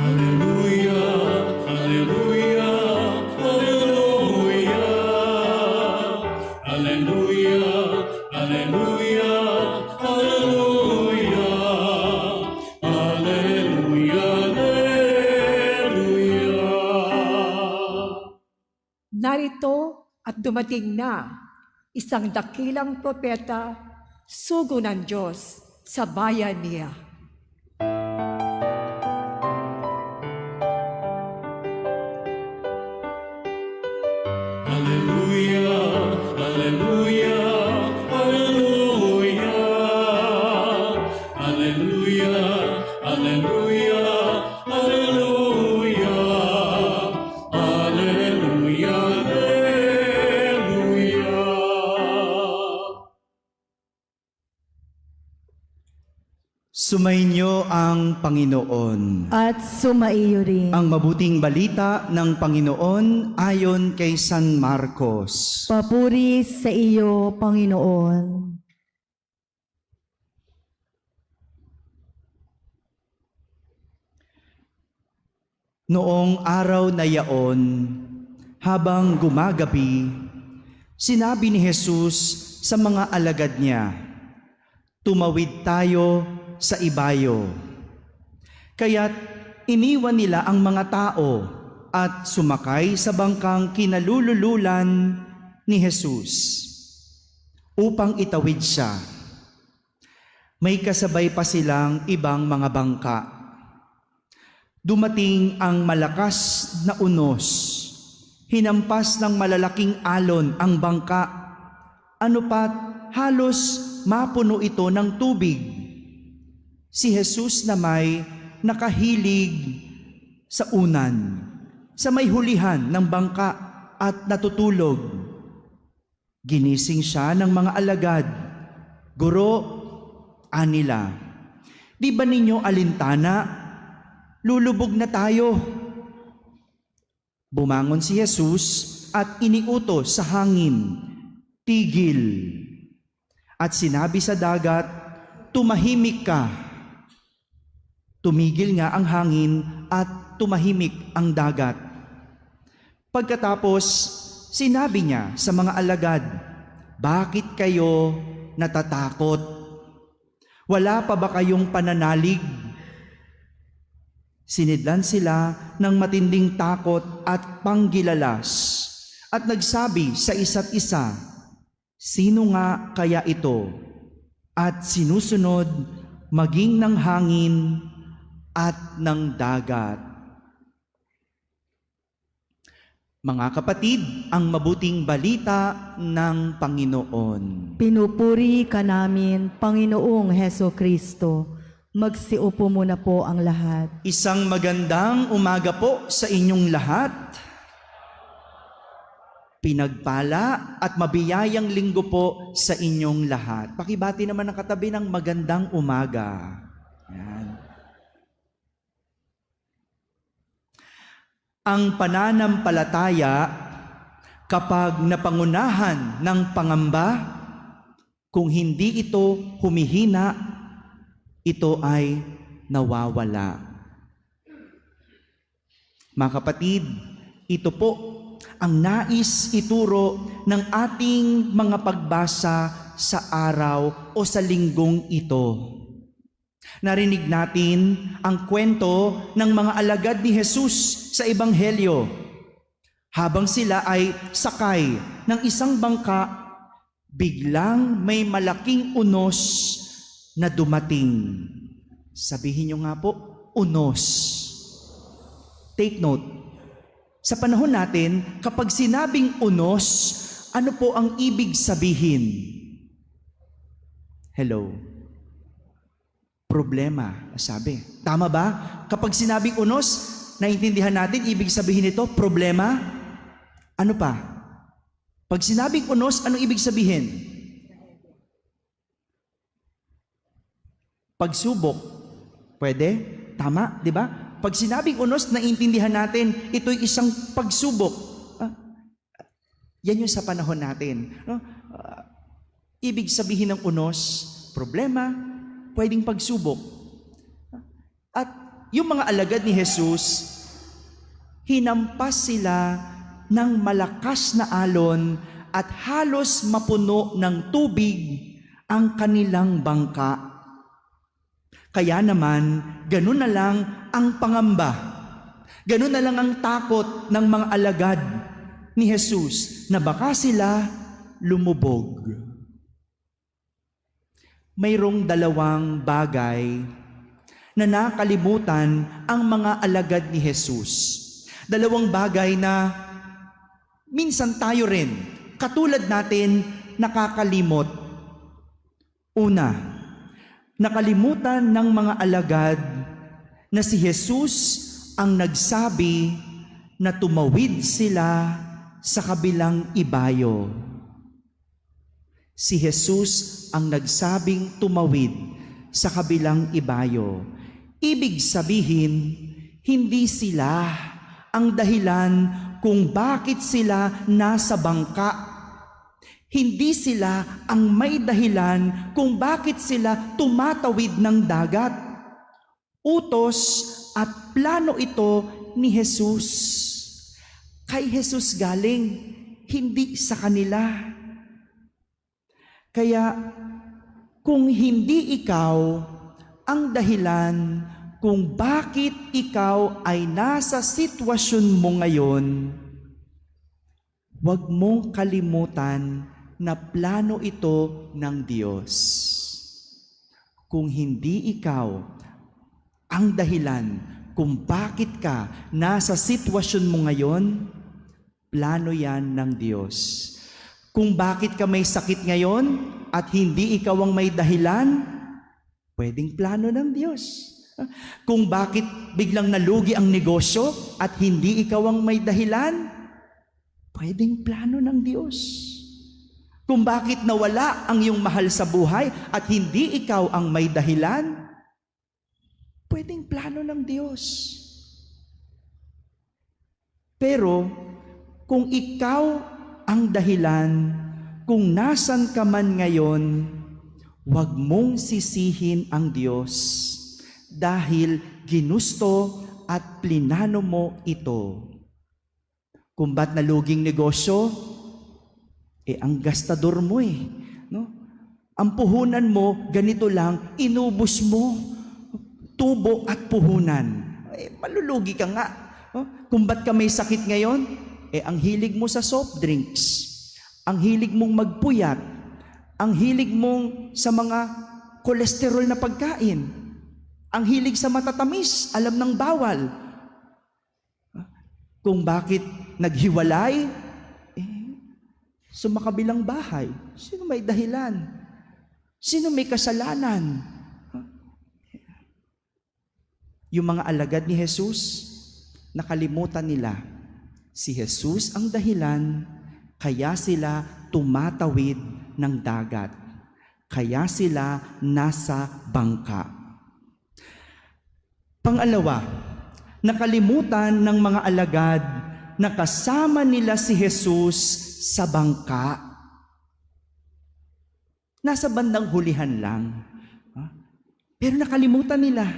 Hallelujah, hallelujah, hallelujah. Hallelujah, hallelujah, hallelujah. Hallelujah, hallelujah. Narito at dumating na isang dakilang propeta, sugo ng Diyos sa bayan niya. Hallelujah, hallelujah, hallelujah. Hallelujah, hallelujah, hallelujah. Hallelujah, hallelujah. Sumainyo ang Panginoon. At sumaiyo rin. Ang mabuting balita ng Panginoon ayon kay San Marcos. Papuri sa iyo, Panginoon. Noong araw na yaon, habang gumagabi, sinabi ni Jesus sa mga alagad niya, "Tumawid tayo sa ibayo." Kaya't iniwan nila ang mga tao at sumakay sa bangkang kinalulululan ni Jesus upang itawid siya. May kasabay pa silang ibang mga bangka. Dumating ang malakas na unos. Hinampas ng malalaking alon ang bangka. Ano pat halos mapuno ito ng tubig. Si Jesus na may nakahilig sa unan, sa may hulihan ng bangka at natutulog. Ginising siya ng mga alagad. "Guro," anila, "di ba ninyo alintana? Lulubog na tayo." Bumangon si Jesus at iniutos sa hangin, "Tigil." At sinabi sa dagat, "Tumahimik ka." Tumigil nga ang hangin at tumahimik ang dagat. Pagkatapos, sinabi niya sa mga alagad, "Bakit kayo natatakot? Wala pa ba kayong pananalig?" Sinidlan sila ng matinding takot at panggilalas at nagsabi sa isa't isa, "Sino nga kaya ito?" At sinusunod maging ng hangin at ng dagat. Mga kapatid, ang mabuting balita ng Panginoon. Pinupuri ka namin, Panginoong Heso Kristo. Magsiupo muna po ang lahat. Isang magandang umaga po sa inyong lahat. Pinagpala at mabiyayang linggo po sa inyong lahat. Pakibati naman ang katabi ng magandang umaga. Yan. Ang pananampalataya, kapag napangunahan ng pangamba, kung hindi ito humihina, ito ay nawawala. Mga kapatid, ito po ang nais ituro ng ating mga pagbasa sa araw o sa linggong ito. Narinig natin ang kwento ng mga alagad ni Jesus sa Ebanghelyo. Habang sila ay sakay ng isang bangka, biglang may malaking unos na dumating. Sabihin nyo nga po, unos. Take note. Sa panahon natin, kapag sinabing unos, ano po ang ibig sabihin? Hello? Problema, sabi. Tama ba? Kapag sinabing unos, naintindihan natin, ibig sabihin nito, problema? Ano pa? Pag sinabing unos, anong ibig sabihin? Pagsubok. Pwede? Tama, di ba? Pag sinabing unos, naintindihan natin, ito'y isang pagsubok. Yan yung sa panahon natin. No? Ibig sabihin ng unos, problema, pwedeng pagsubok. At yung mga alagad ni Jesus, hinampas sila ng malakas na alon at halos mapuno ng tubig ang kanilang bangka. Kaya naman, ganun na lang ang pangamba. Ganun na lang ang takot ng mga alagad ni Jesus na baka sila lumubog. Mayroong dalawang bagay na nakalimutan ang mga alagad ni Jesus. Dalawang bagay na minsan tayo rin, katulad natin, nakakalimot. Una, nakalimutan ng mga alagad na si Jesus ang nagsabi na tumawid sila sa kabilang ibayo. Si Jesus ang nagsabing tumawid sa kabilang ibayo. Ibig sabihin, hindi sila ang dahilan kung bakit sila nasa bangka. Hindi sila ang may dahilan kung bakit sila tumatawid ng dagat. Utos at plano ito ni Jesus. Kay Jesus galing, hindi sa kanila. Kaya kung hindi ikaw ang dahilan kung bakit ikaw ay nasa sitwasyon mo ngayon, huwag mong kalimutan na plano ito ng Diyos. Kung hindi ikaw ang dahilan kung bakit ka nasa sitwasyon mo ngayon, plano yan ng Diyos. Kung bakit ka may sakit ngayon at hindi ikaw ang may dahilan, pwedeng plano ng Diyos. Kung bakit biglang nalugi ang negosyo at hindi ikaw ang may dahilan, pwedeng plano ng Diyos. Kung bakit nawala ang iyong mahal sa buhay at hindi ikaw ang may dahilan, pwedeng plano ng Diyos. Pero kung ikaw ang dahilan, kung nasan ka man ngayon, huwag mong sisihin ang Diyos dahil ginusto at plinano mo ito. Kung ba't naluging negosyo, ang gastador mo no? Ang puhunan mo, ganito lang, inubos mo, tubo at puhunan. Malulugi ka nga. No? Kung ba't ka may sakit ngayon, ang hilig mo sa soft drinks, ang hilig mong magpuyat, ang hilig mong sa mga kolesterol na pagkain, ang hilig sa matatamis, alam ng bawal. Kung bakit naghiwalay, sumakabilang bahay. Sino may dahilan? Sino may kasalanan? Yung mga alagad ni Jesus, nakalimutan nila. Si Jesus ang dahilan, kaya sila tumatawid ng dagat. Kaya sila nasa bangka. Pangalawa, nakalimutan ng mga alagad na kasama nila si Jesus sa bangka. Nasa bandang hulihan lang. Pero nakalimutan nila.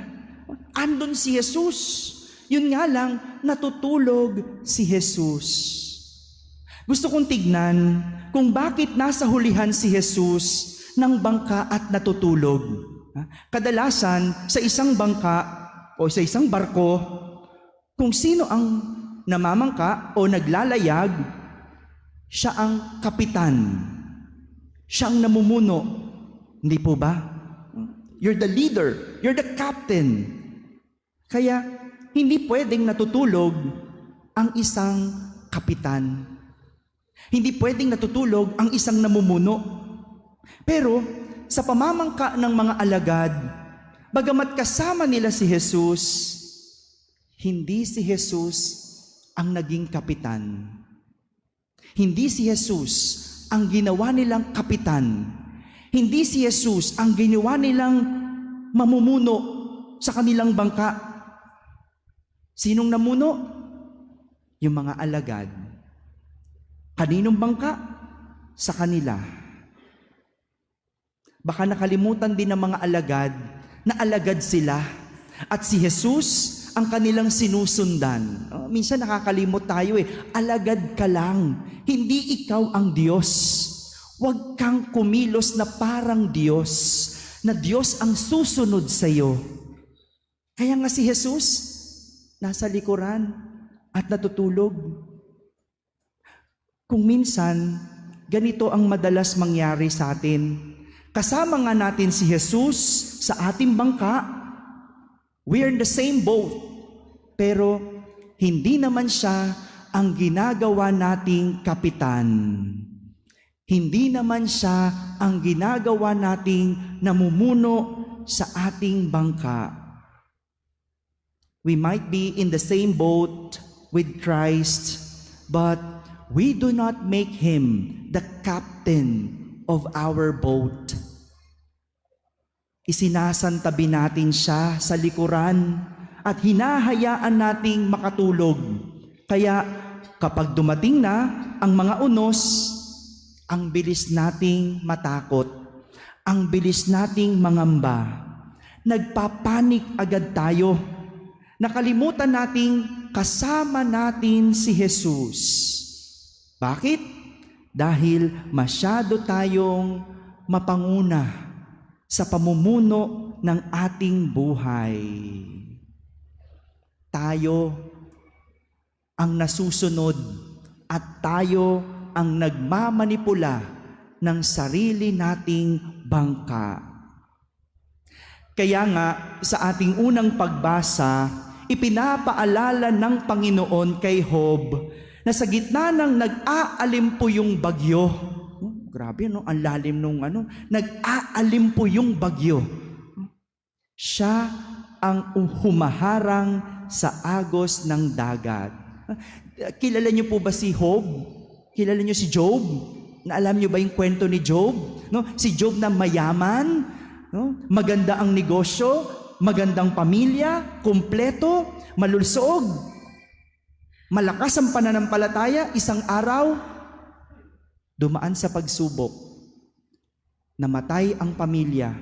Andun si Jesus. Yun nga lang, natutulog si Jesus. Gusto kong tignan kung bakit nasa hulihan si Jesus ng bangka at natutulog. Kadalasan, sa isang bangka o sa isang barko, kung sino ang namamangka o naglalayag, siya ang kapitan. Siya ang namumuno. Hindi po ba? You're the leader. You're the captain. Kaya, hindi pwedeng natutulog ang isang kapitan. Hindi pwedeng natutulog ang isang namumuno. Pero, sa pamamangka ng mga alagad, bagamat kasama nila si Jesus, hindi si Jesus ang naging kapitan. Hindi si Jesus ang ginawa nilang kapitan. Hindi si Jesus ang ginawa nilang mamumuno sa kanilang bangka. Sinong namuno? Yung mga alagad. Kaninong bangka? Sa kanila. Baka nakalimutan din ng mga alagad na alagad sila. At si Jesus ang kanilang sinusundan. Minsan nakakalimot tayo alagad ka lang, hindi ikaw ang Diyos. Huwag kang kumilos na parang Diyos, na Diyos ang susunod sa iyo. Kaya nga si Jesus, nasa likuran at natutulog. Kung minsan, ganito ang madalas mangyari sa atin. Kasama nga natin si Jesus sa ating bangka. We're in the same boat. Pero hindi naman siya ang ginagawa nating kapitan. Hindi naman siya ang ginagawa nating namumuno sa ating bangka. We might be in the same boat with Christ, but we do not make Him the captain of our boat. Isinasantabi natin siya sa likuran at hinahayaan nating makatulog. Kaya kapag dumating na ang mga unos, ang bilis nating matakot, ang bilis nating mangamba. Nagpapanik agad tayo. Nakalimutan nating kasama natin si Jesus. Bakit? Dahil masyado tayong mapanguna sa pamumuno ng ating buhay. Tayo ang nasusunod at tayo ang nagmamanipula ng sarili nating bangka. Kaya nga, sa ating unang pagbasa, ipinapaalala ng Panginoon kay Job na sa gitna ng nag-aalimpo yung bagyo. Grabe, no? Ang lalim nung nag-aalimpo yung bagyo. Siya ang humaharang sa agos ng dagat. Kilala niyo po ba si Job? Kilala niyo si Job? Naalam niyo ba yung kwento ni Job? No? Si Job na mayaman, no? Maganda ang negosyo, magandang pamilya, kumpleto, malusog, malakas ang pananampalataya. Isang araw, dumaan sa pagsubok, namatay ang pamilya,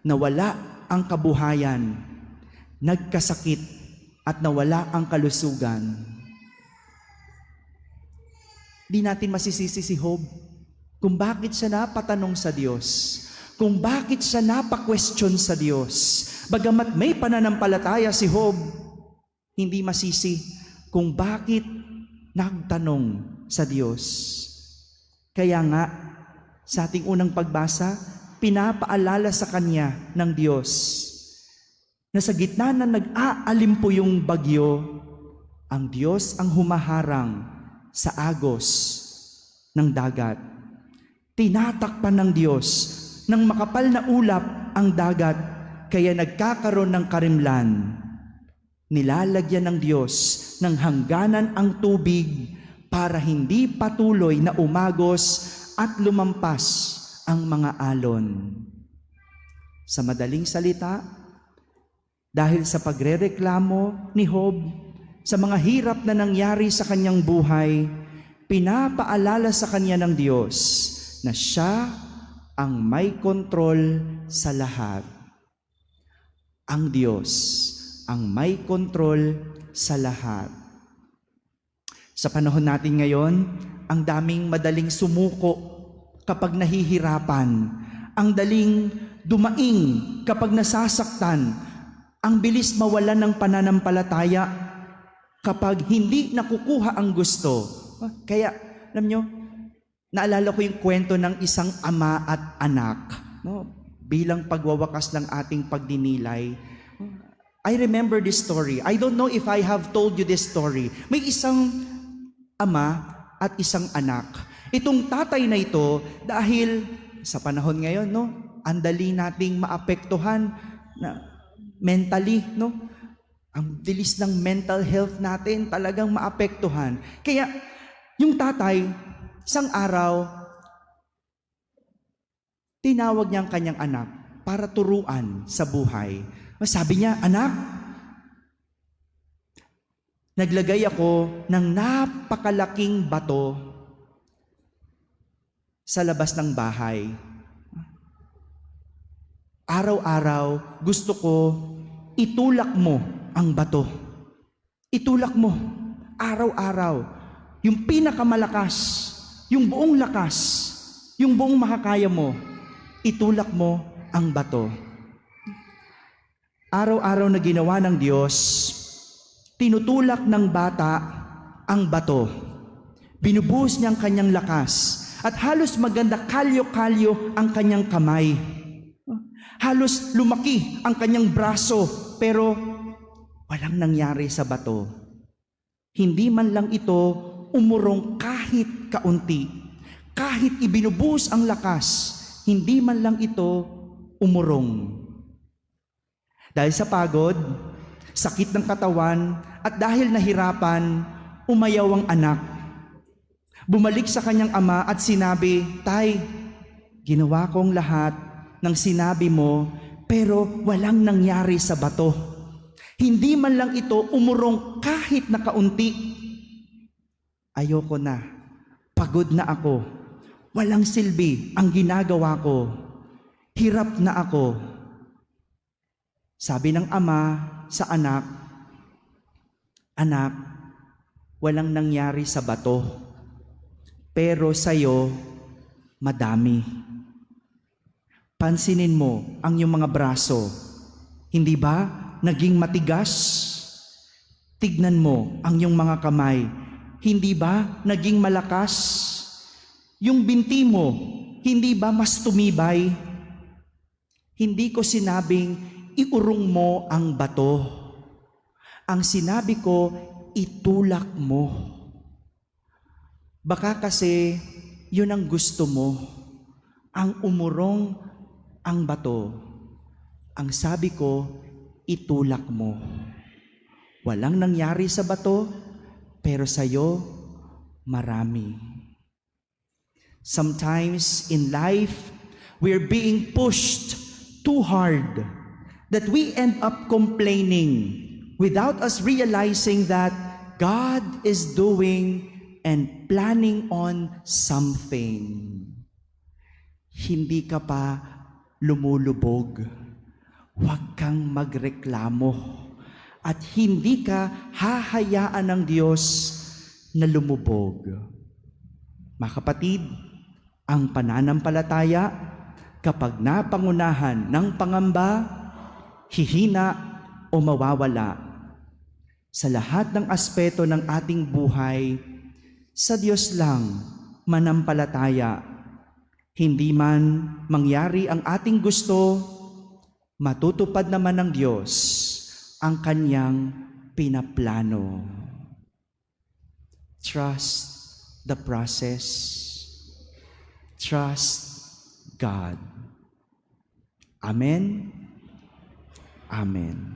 nawala ang kabuhayan, nagkasakit at nawala ang kalusugan. Di natin masisisi si Job kung bakit siya napatanong sa Diyos, kung bakit siya napa-question sa Diyos. Bagamat may pananampalataya si Job, hindi masisi kung bakit nagtanong sa Diyos. Kaya nga, sa ating unang pagbasa, pinapaalala sa kanya ng Diyos na sa gitna na nag-aalimpo yung bagyo, ang Diyos ang humaharang sa agos ng dagat. Tinatakpan ng Diyos ng makapal na ulap ang dagat, kaya nagkakaroon ng karimlan. Nilalagyan ng Diyos ng hangganan ang tubig para hindi patuloy na umagos at lumampas ang mga alon. Sa madaling salita, dahil sa pagrereklamo ni Job sa mga hirap na nangyari sa kanyang buhay, pinapaalala sa kanya ng Diyos na siya ang may kontrol sa lahat. Ang Diyos ang may kontrol sa lahat. Sa panahon natin ngayon, ang daming madaling sumuko kapag nahihirapan, ang daling dumaing kapag nasasaktan, ang bilis mawalan ng pananampalataya kapag hindi nakukuha ang gusto. Kaya, alam nyo, naalala ko yung kwento ng isang ama at anak, no? Bilang pagwawakas ng ating pagdinilay. I remember this story. I don't know if I have told you this story. May isang ama at isang anak. Itong tatay na ito, dahil sa panahon ngayon, no, ang dali nating maapektuhan na mentally, no? Ang bilis ng mental health natin talagang maapektuhan. Kaya, yung tatay, isang araw, tinawag niya ang kanyang anak para turuan sa buhay. Sabi niya, anak, naglagay ako ng napakalaking bato sa labas ng bahay. Araw-araw, gusto ko itulak mo ang bato. Itulak mo, araw-araw, yung pinakamalakas, yung buong lakas, yung buong makakaya mo, itulak mo ang bato. Araw-araw na ginawa ng Diyos, tinutulak ng bata ang bato. Binubuhos niya ang kanyang lakas at halos maganda kalyo-kalyo ang kanyang kamay. Halos lumaki ang kanyang braso pero walang nangyari sa bato. Hindi man lang ito umurong kahit kaunti. Kahit ibinubuhos ang lakas, hindi man lang ito umurong. Dahil sa pagod, sakit ng katawan, at dahil nahirapan, umayaw ang anak. Bumalik sa kanyang ama at sinabi, "Tay, ginawa kong lahat ng sinabi mo, pero walang nangyari sa bato. Hindi man lang ito umurong kahit na kaunti. Ayoko na. Pagod na ako. Walang silbi ang ginagawa ko. Hirap na ako." Sabi ng ama sa anak, "Anak, walang nangyari sa bato, pero sa'yo, madami. Pansinin mo ang iyong mga braso. Hindi ba naging matigas? Tignan mo ang iyong mga kamay. Hindi ba naging malakas? Yung binti mo, hindi ba mas tumibay? Hindi ko sinabing iurong mo ang bato. Ang sinabi ko, itulak mo. Baka kasi yun ang gusto mo, ang umurong ang bato. Ang sabi ko, itulak mo. Walang nangyari sa bato, pero sa'yo, marami. Sometimes in life, we're being pushed too hard that we end up complaining without us realizing that God is doing and planning on something. Hindi ka pa lumulubog. Huwag kang magreklamo. At hindi ka hahayaan ng Diyos na lumubog. Mga kapatid, ang pananampalataya, kapag napangunahan ng pangamba, hihina o mawawala. Sa lahat ng aspeto ng ating buhay, sa Diyos lang manampalataya. Hindi man mangyari ang ating gusto, matutupad naman ng Diyos ang kanyang pinaplano. Trust the process. Trust God. Amen. Amen.